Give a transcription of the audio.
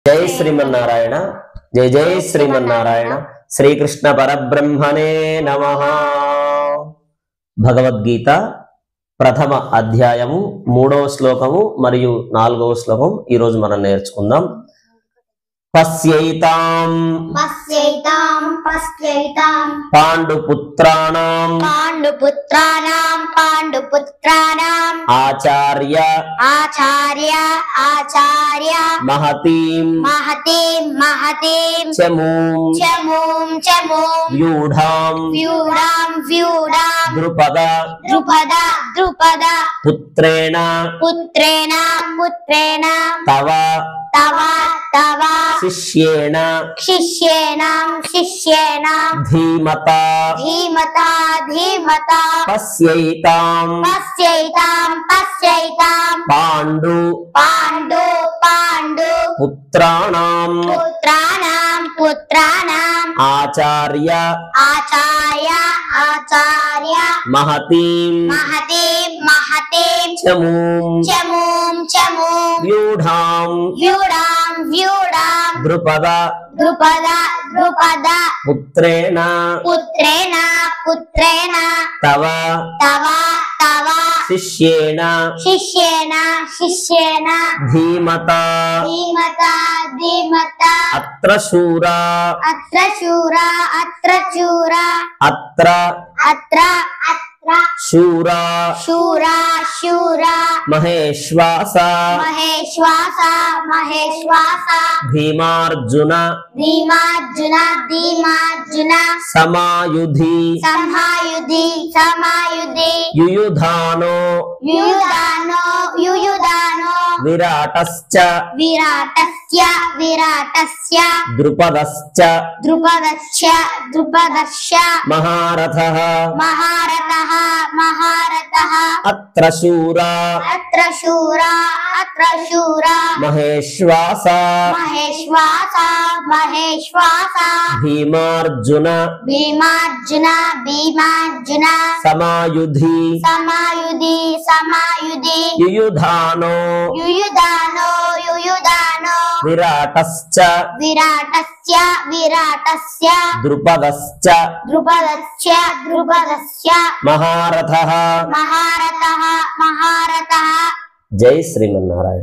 जय श्रीमन्नारायण। जय जय श्रीमन्नारायण। श्रीकृष्ण परब्रह्मणे नमः। भगवद्गीत प्रथम अध्यायము 3వ శ్లోకము మరియు 4వ శ్లోకం ఈ రోజు మనం నేర్చుకుందాం। पश्यैतां पांडुपुत्राणां आचार्य महतीं चमूं व्यूढां द्रुपद पुत्रेण तव शिष्येण धीमता पश्यैतां पांडु पुत्राणां आचार्य महतीं चमूं व्यूढां द्रुपद पुत्रेण तव शिष्येण धीमता अत्र शूरा शूरा महेश्वास भीमार्जुन समायुधि युयुधानो विराटश्च द्रुपदश्च महारथः अत्र शूरा महेश्वास भीमार्जुन समायुधि युयुधानो विराटश्च द्रुपदश्च महारथः। जय श्रीमन्नारायण।